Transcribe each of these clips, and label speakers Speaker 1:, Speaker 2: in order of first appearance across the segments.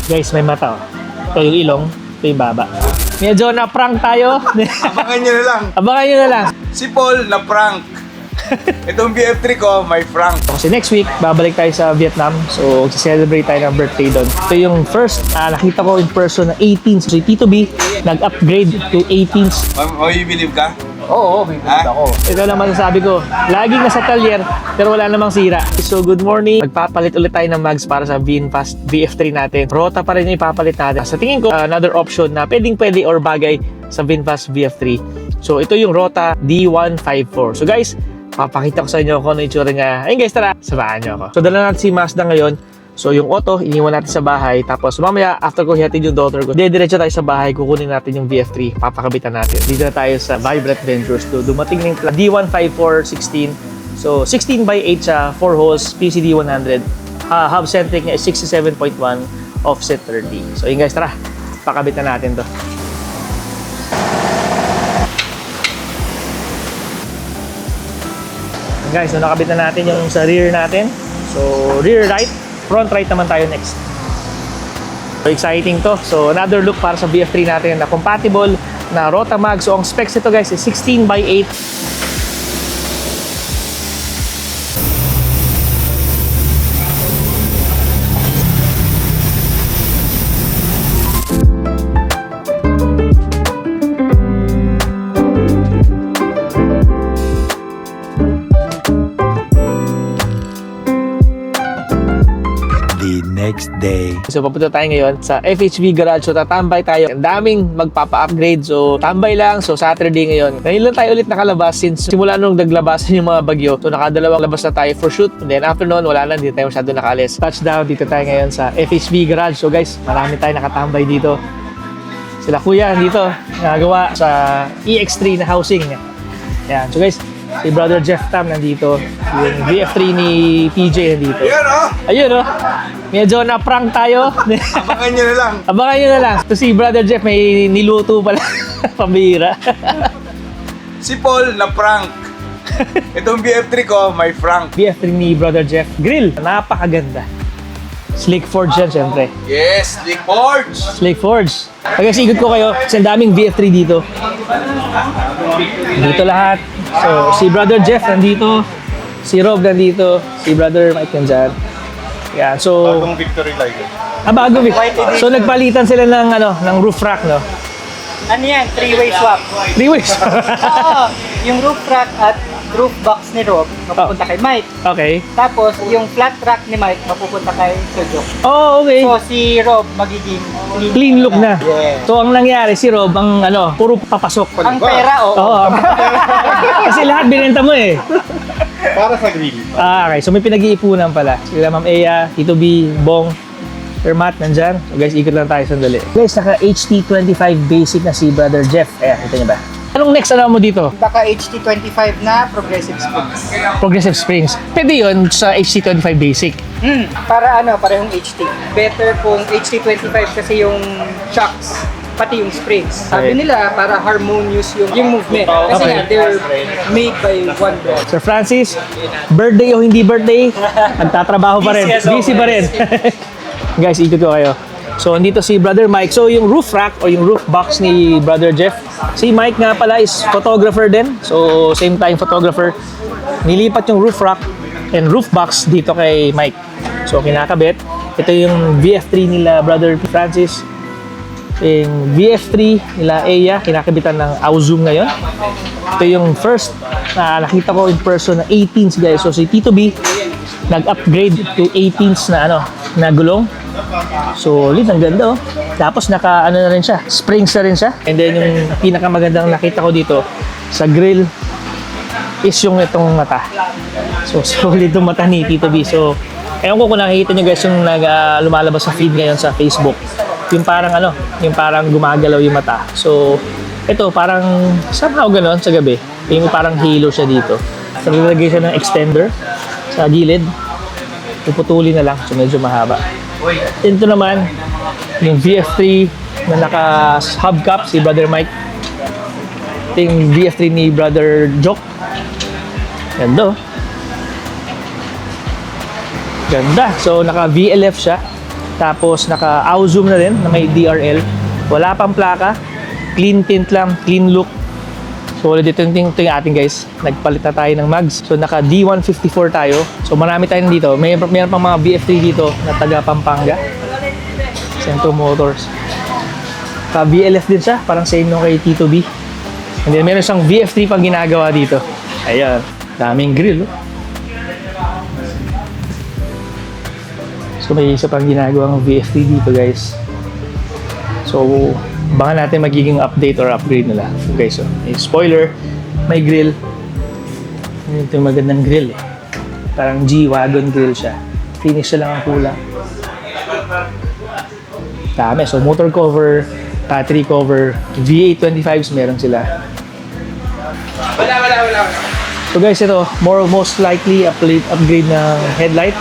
Speaker 1: Guys, may mata oh. Ito yung ilong, ito yung baba. Medyo na-prank tayo.
Speaker 2: Abangan nyo na lang.
Speaker 1: Abangan nyo na lang.
Speaker 2: Si Paul na prank. Itong BF3 ko, may prank.
Speaker 1: Kasi next week, babalik tayo sa Vietnam. So, celebrate tayo ng birthday doon. Ito yung first nakita ko in person na 18s. So, si Tito B, nag-upgrade to 18s.
Speaker 2: May believe ka?
Speaker 1: Oo, may believe ako. Ito naman sabi ko, laging nasa talyer, pero wala namang sira. So, good morning. Magpapalit ulit tayo ng mags para sa VinFast VF3 natin. Rota pa rin yung ipapalit natin. Sa tingin ko, another option na pwede or bagay sa VinFast VF3. So, ito yung Rota D154. So, guys, papakita ko sa inyo kung ano yung itsura nga. Ayun guys, tara, samahan nyo ako. So, dala natin si Mazda ngayon. So, yung auto, iniwan natin sa bahay. Tapos, mamaya, after ko hihatid yung daughter ko, diretso tayo sa bahay, kukunin natin yung VF3, papakabitan natin. Dito na tayo sa Vibrant Ventures 2. Dumating ng D15416. So, 16x8 siya, 4 holes, PCD 100. Hub-centric niya is 67.1, offset 30. So, yun guys, tara, pakabitan natin to. Guys, so nakabit na natin yung sa rear natin. So, rear right, front right naman tayo next. So, exciting to. So, another look para sa VF3 natin na compatible na Rota mag. So, ang specs ito guys is 16x8.
Speaker 2: Next day.
Speaker 1: So, papunta tayo ngayon sa FHV Garage. So, tatambay tayo. Ang daming magpapa-upgrade. So, tambay lang. So, Saturday ngayon. Ngayon lang tayo ulit nakalabas since simula nung naglabasan yung mga bagyo. So, nakadalawang labas na tayo for shoot. And then, after noon, wala lang. Hindi tayo masyado nakalis. Touchdown. Dito tayo ngayon sa FHV Garage. So, guys, marami tayo nakatambay dito. Sila kuya dito. Nagawa sa EX3 na housing. Yan. So, guys, si Brother Jeff Tam nandito. Yung VF3 ni PJ nandito.
Speaker 2: Ayan oh!
Speaker 1: Ayun oh. Medyo na-prank tayo.
Speaker 2: Abangan nyo na lang.
Speaker 1: Abangan nyo na lang. Ito si Brother Jeff may niluto pala. Pambira.
Speaker 2: Si Paul na prank. Itong BF3 ko, may prank.
Speaker 1: BF3 ni Brother Jeff. Grill. Napakaganda. Slick Forge yan syempre.
Speaker 2: Yes, Slick Forge.
Speaker 1: Slick Forge. Pagkasigot ko kayo, kasi ang daming BF3 dito. Dito lahat. So, si Brother Jeff nandito. Si Rob nandito. Si Brother Mike nandyan. Yan, so...
Speaker 2: Bagong Victory Liger.
Speaker 1: bago. So, nagpalitan sila ng roof rack, no?
Speaker 3: Ano yan? Three-way swap.
Speaker 1: Three ways.
Speaker 3: Oo. Yung roof rack at roof box ni Rob, mapupunta kay Mike.
Speaker 1: Okay.
Speaker 3: Tapos, yung flat rack ni Mike, mapupunta kay Sojok.
Speaker 1: Oh, okay.
Speaker 3: So, si Rob magiging
Speaker 1: Clean look na.
Speaker 3: Yeah.
Speaker 1: So, ang nangyari, si Rob, puro papasok.
Speaker 3: Ang pera,
Speaker 1: Oo. Kasi lahat binenta mo eh.
Speaker 2: Para sa grill.
Speaker 1: Okay. So, may pinag-iipunan pala. Sila Ma'am Eya, Tito B, Bong, Sir Matt, nandyan. So, guys, ikot lang tayo sandali. Guys, naka HT25 basic na si Brother Jeff. Ayan, kita niyo ba? Anong next mo dito?
Speaker 3: Baka HT25 na progressive springs.
Speaker 1: Progressive Springs. Pwede yun sa HT25 basic.
Speaker 3: Para parehong HT. Better kung HT25 kasi yung shocks, pati yung springs. Sabi
Speaker 1: Okay.
Speaker 3: nila para harmonious yung movement. Kasi
Speaker 1: Okay.
Speaker 3: nga, they're made by one brand.
Speaker 1: Sir Francis, birthday o hindi birthday, nagtatrabaho pa rin. Busy pa rin. Guys, ikot ko kayo. So, andito si Brother Mike. So, yung roof rack o yung roof box ni Brother Jeff. Si Mike nga pala is photographer din. So, same time photographer. Nilipat yung roof rack and roof box dito kay Mike. So, kinakabit. Ito yung VF3 nila Brother Francis. Yung VF3 nila Eya, kinakabitan ng Auzum ngayon. Ito yung first na nakita ko in person na 18s guys. So, si Tito B, nag-upgrade to 18s na gulong. So, ang ganda oh. Tapos na rin siya, springs na rin siya. And then yung pinakamagandang nakita ko dito sa grill is yung itong mata. So, solid itong mata ni Tito B. So, ewan ko kung nakikita nyo guys yung lumalabas sa feed ngayon sa Facebook. Yung parang gumagalaw yung mata. So, ito parang somehow ganon sa gabi. Yung parang halo siya dito. So, nilagay siya ng extender sa gilid. Puputulin na lang. So, medyo mahaba. Ito naman, yung VF3 na naka-hubcap si Brother Mike. Ito yung VF3 ni Brother Joke. Ganda. Ganda. So, naka-VLF siya. Tapos naka-Auzum na din na may DRL. Wala pang plaka. Clean tint lang, clean look. So ulit ito yung ating guys. Nagpalit na tayo ng mags. So naka D154 tayo. So marami tayo nandito. Mayroon pang mga BF3 dito na taga Pampanga. Centro Motors. VLF din siya. Parang same nung kay Tito B. And then meron siyang VF3 pang ginagawa dito. Ayan. Daming grill. Oh. So may isa pang ginagawa ng VF3 dito guys. So baka natin magiging update or upgrade nila. Okay, so may spoiler, may grill. Ito yung magandang grill eh. Parang G-Wagon grill siya. Finish siya lang ang kulang. Dami. So motor cover, battery cover, V825s meron sila.
Speaker 2: Wala.
Speaker 1: So guys, ito most likely upgrade ng headlight.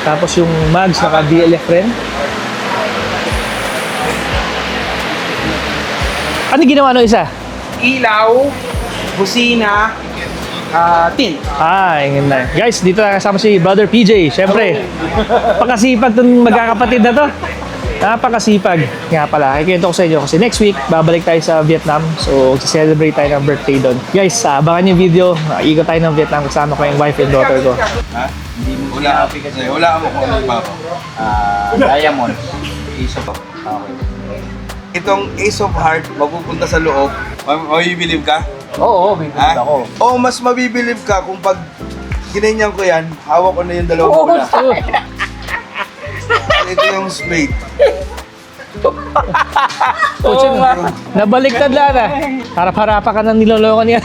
Speaker 1: Tapos yung mags naka DLF rin. Ano ginawa no isa?
Speaker 3: Ilaw, busina, tint.
Speaker 1: Yun na. Guys, dito na kasama si Brother PJ. Siyempre, pakasipag itong magkakapatid na to. Napakasipag. Nga pala, kikwento ko sa inyo kasi next week, babalik tayo sa Vietnam. So, celebrate tayo ng birthday doon. Guys, abangan yung video. Ikot tayo ng Vietnam kasama ko yung wife and daughter ko.
Speaker 2: Ha? Wala mo kung ano pa.
Speaker 3: Diamond.
Speaker 2: Ace of okay. Itong Ace of Heart, mapupunta sa loob. Mabibilib ka?
Speaker 3: Oo, may
Speaker 2: Ha? Oo, mas mabibilib ka kung pag ginanyan ko yan, hawak ko na yung dalawang bola. Ito yung spade.
Speaker 1: Kutsin, nabaliktad lang na. Harap-harapa ka ng niloloko niya.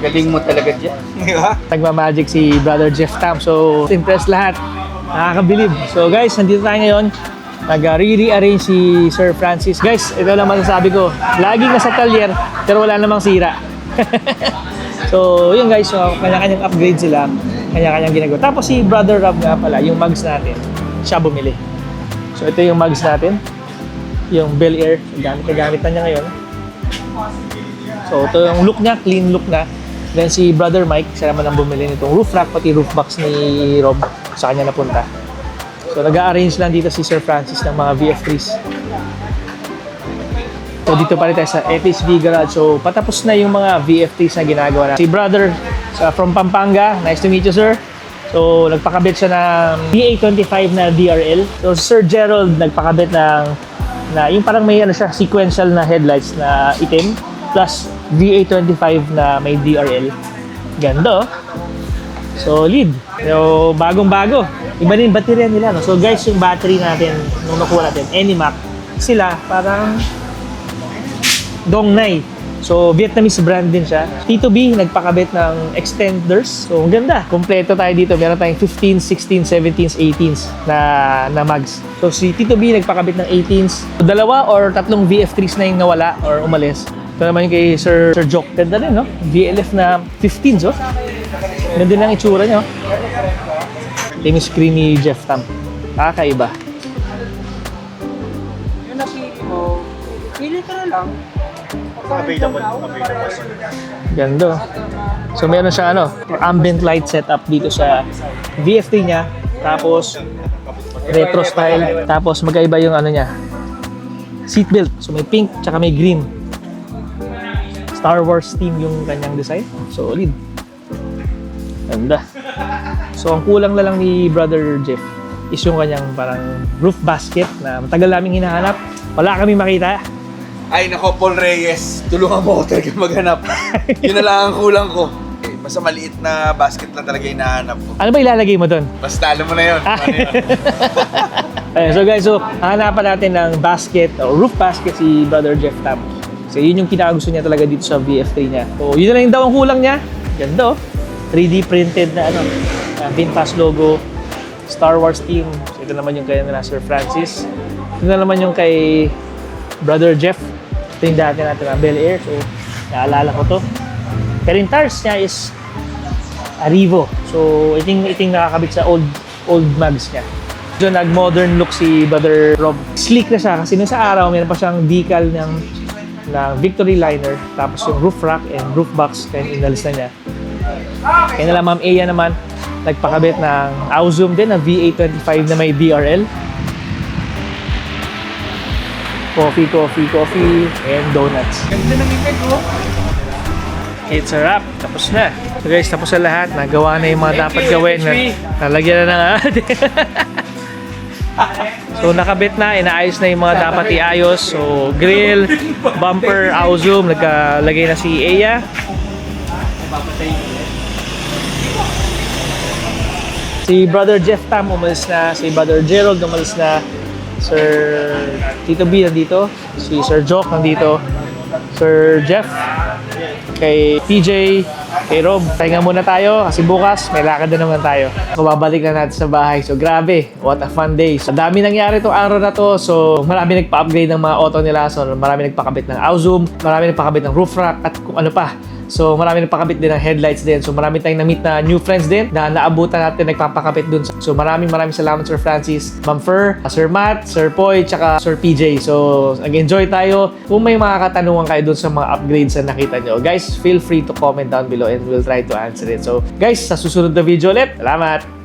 Speaker 3: Galing mo talaga dyan.
Speaker 2: Di ba?
Speaker 1: Nagmamagic si Brother Jeff Tam. So, impressed lahat. Nakakabilib. So guys, nandito tayo ngayon. Nag-re-arrange si Sir Francis. Guys, ito lang masasabi ko. Laging nasa talyer, pero wala namang sira. So, yun guys. So, kanya-kanyang upgrade sila. Kanya-kanyang ginagawa. Tapos si Brother Rob nga pala, yung mugs natin, siya bumili. So, ito yung mugs natin. Yung Bel Air. Gamit na niya ngayon. So, ito yung look niya. Clean look na. Then si Brother Mike, siya naman ang bumili nitong roof rack, pati roof box ni Rob. Sa kanya napunta. So, nag-a-arrange lang dito si Sir Francis ng mga VF3s. So, dito pa rin tayo sa FHV Garage. So, patapos na yung mga VF3s na ginagawa na. Si Brother from Pampanga. Nice to meet you, sir. So, nagpakabit siya ng V825 na DRL. So, Sir Gerald nagpakabit ng yung parang may siya, sequential na headlights na itim plus V825 na may DRL. Ganda, oh. Solid. So, bagong-bago. Iba din baterya nila, no? So, guys, yung battery natin, nung nakuha natin, Anymac, sila parang Dongnay. So, Vietnamese brand din siya. Tito B, nagpakabit ng extenders. So, ang ganda. Kompleto tayo dito. Meron tayong 15s, 16s, 17s, 18s na mags. So, si Tito B, nagpakabit ng 18s. So, 2 or 3 VF3s na yung nawala or umalis. Ito naman yung kay Sir Jock. Ganda rin, no? VLF na 15s, oh. Ganda din ang itsura niya, oh. Ito yung screen ni Jeff Tam. Kakaiba.
Speaker 3: Yung napili mo, pili ka na lang.
Speaker 2: Available.
Speaker 1: Ganda. So meron siya ambient light setup dito sa VF3 niya. Tapos retro style. Tapos magkaiba yung niya. Seatbelt. So may pink tsaka may green. Star Wars theme yung kanyang design. Solid. Ganda. So ang kulang na lang ni Brother Jeff is yung kanyang parang roof basket na matagal naming hinahanap. Wala kami makita.
Speaker 2: Ay, nako, Paul Reyes. Tulungan mo ako talaga maghanap. Yun na lang ang kulang ko. Okay, basta maliit na basket lang talaga yung hinahanap ko.
Speaker 1: Ano ba ilalagay mo doon?
Speaker 2: Basta alam mo na yun. Ano yun?
Speaker 1: Ayun, so guys, hanapan natin ng basket o roof basket si Brother Jeff Tam. So yun yung kinakagusto niya talaga dito sa VF3 niya. So yun na lang daw ang kulang niya. Ganda, 3D printed na VinFast logo, Star Wars theme. So ito naman yung kay Sir Francis. Ito na naman yung kay Brother Jeff. Ito yung dati natin na Bel Air. So naalala ko to. Pero yung tires niya is Arrivo. So iting nakakabit sa old mags niya. So nag-modern look si Brother Rob. Sleek na siya kasi nung sa araw meron pa siyang decal ng Victory liner. Tapos yung roof rack and roof box kaya inalis na niya. Kaya nila Ma'am Aya naman, nagpakabit ng Auzum din na VA25 na may DRL. Coffee, and donuts.
Speaker 3: Ganda ng effect ko.
Speaker 1: It's a wrap. Tapos na. So guys, tapos na lahat. Nagawa na yung mga dapat gawin. Nalagyan na ng So nakabit na, inaayos na yung mga dapat iayos. So grill, bumper, Auzum, nagkalagay na si Eya. Si Brother Jeff Tam umalis na, si Brother Gerald umalis na, Sir Tito B nandito, si Sir Jock nandito, Sir Jeff, kay TJ, kay Rob. Pahinga muna tayo kasi bukas may lakad na naman tayo. So babalik na natin sa bahay. So grabe, what a fun day. So dami nangyari itong araw na to. So marami nagpa-upgrade ng mga auto nila. So marami nagpakabit ng Auzum, marami nagpakabit ng roof rack at kung ano pa. So marami nagpakabit din ng headlights din. So marami tayong na-meet na new friends din na naabutan natin nagpapakabit dun. So maraming salamat Sir Francis, Ma'am Fer, Sir Matt, Sir Poy, tsaka Sir PJ. So nag-enjoy tayo. Kung may mga katanungan kayo dun sa mga upgrades na nakita nyo, guys, feel free to comment down below and we'll try to answer it. So guys, sa susunod na video ulit, salamat!